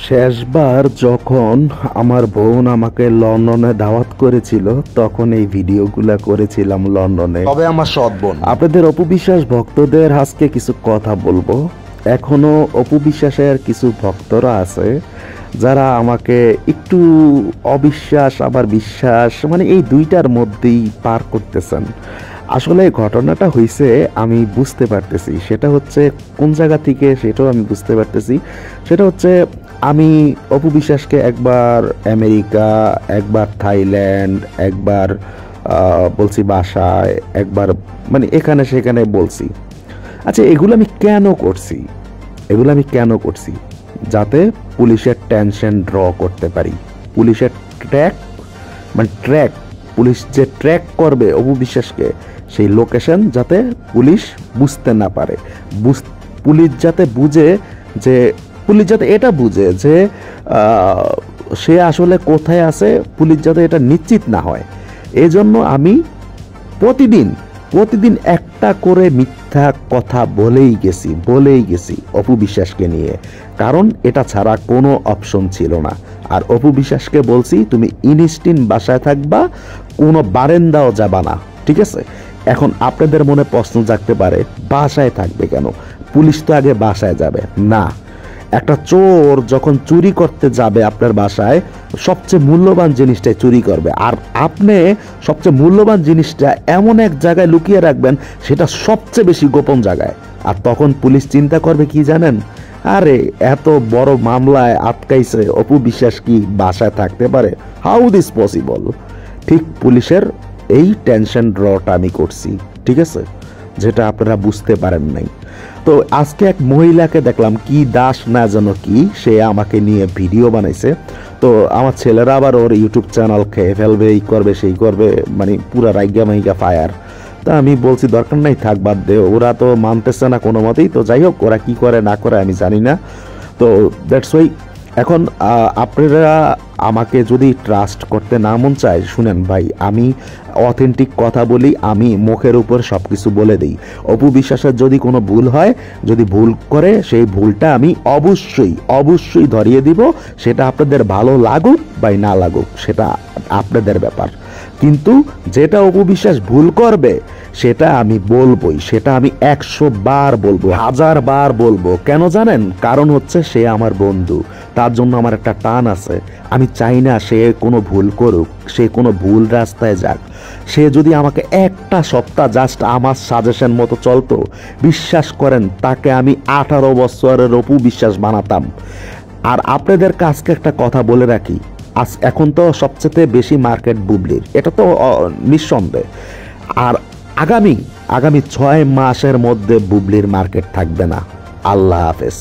শেষবার যখন আমার বোন আমাকে লন্ডনে দাওয়াত করেছিল তখন এই ভিডিওগুলা করেছিলাম লন্ডনে। তবে আমার সৎ বোন। আপনাদের অপু বিশ্বাস ভক্তদের আজকে কিছু কথা বলবো। এখনো অপু বিশ্বাসের কিছু ভক্তরা আছে যারা আমাকে একটু অবিশ্বাস আবার বিশ্বাস মানে এই দুইটার মধ্যেই পার করতেছেন। আসলে ঘটনাটা হয়েছে আমি বুঝতে পারতেছি, সেটা হচ্ছে কোন জায়গা থেকে সেটাও আমি বুঝতে পারতেছি। সেটা হচ্ছে আমি অপু বিশ্বাসকে একবার আমেরিকা, একবার থাইল্যান্ড, একবার বলছি বাসায়, একবার মানে এখানে সেখানে বলছি। আচ্ছা, এগুলো আমি কেন করছি? যাতে পুলিশের টেনশন ড্র করতে পারি। পুলিশের ট্র্যাক পুলিশ যে ট্র্যাক করবে অপু বিশ্বাসকে, সেই লোকেশন যাতে পুলিশ বুঝতে না পারে। পুলিশ যাতে এটা বুঝে যে সে আসলে কোথায় আছে, পুলিশ যাতে এটা নিশ্চিত না হয়। এজন্য আমি প্রতিদিন একটা করে মিথ্যা কথা বলেই গেছি অপু বিশ্বাসকে নিয়ে, কারণ এটা ছাড়া কোনো অপশন ছিল না। আর অপু বিশ্বাসকে বলছি তুমি ইনস্টিন বাসায় থাকবা, কোনো বারেন্দাও যাবা না, ঠিক আছে? এখন আপনাদের মনে প্রশ্ন জাগতে পারে বাসায় থাকবে কেন, পুলিশ তো আগে বাসায় যাবে না। একটা চোর যখন চুরি করতে যাবে আপনার বাসায়, সবচেয়ে মূল্যবান জিনিসটাই চুরি করবে, আর আপনি সবচেয়ে মূল্যবান জিনিসটা এমন এক জায়গায় লুকিয়ে রাখবেন, সেটা সবচেয়ে বেশি গোপন জায়গায়। আর তখন পুলিশ চিন্তা করবে কি জানেন, আরে এত বড় মামলায় আটকাইছে, অপু বিশ্বাস কি বাসায় থাকতে পারে? How this possible? ঠিক পুলিশের এই টেনশন ড্রটা আমি করছি, ঠিক আছে, যেটা আপনারা বুঝতে পারেন নাই। তো আজকে এক মহিলাকে দেখলাম, কি দাস না যেন কি, সে আমাকে নিয়ে ভিডিও বানাইছে। তো আমার ছেলেরা আবার ওর ইউটিউব চ্যানেল খেয়ে ফেলবে, এই করবে সেই করবে, মানে পুরা রাইগা মাইগা ফায়ার। তা আমি বলছি দরকার নাই, থাক, বাদ দে, ওরা তো মানতেছে না কোনো মতেই। তো যাই হোক, ওরা কি করে না করে আমি জানি না। তো দ্যাটস ওয়াই এখন আপনারা আমাকে যদি ট্রাস্ট করতে না মন চায়, শুনেন ভাই, আমি অথেন্টিক কথা বলি, আমি মুখের উপর সব কিছু বলে দিই। অপু বিশ্বাসের যদি কোনো ভুল হয়, যদি ভুল করে, সেই ভুলটা আমি অবশ্যই ধরিয়ে দিব। সেটা আপনাদের ভালো লাগুক বা না লাগুক, সেটা আপনাদের ব্যাপার। কিন্তু যেটা অপু বিশ্বাস ভুল করবে সেটা আমি বলবোই, সেটা আমি 100 বার বলবো, 1000 বার বলবো। কেন জানেন? কারণ হচ্ছে সে আমার বন্ধু, তার জন্য আমার একটা টান আছে। আমি চাই না সে কোনো ভুল করুক, সে কোনো ভুল রাস্তায় যাক। সে যদি আমাকে একটা সপ্তাহ জাস্ট আমার সাজেশন মতো চলতো, বিশ্বাস করেন তাকে আমি 18 বছরের অপু বিশ্বাস বানাতাম। আর আপনাদের কাছকে একটা কথা বলে রাখি, এখন তো সবচেয়ে বেশি মার্কেট বুবলির, এটা তো নিঃসন্দেহ। আর আগামী 6 মাসের মধ্যে বুবলির মার্কেট থাকবে না। আল্লাহ হাফেজ।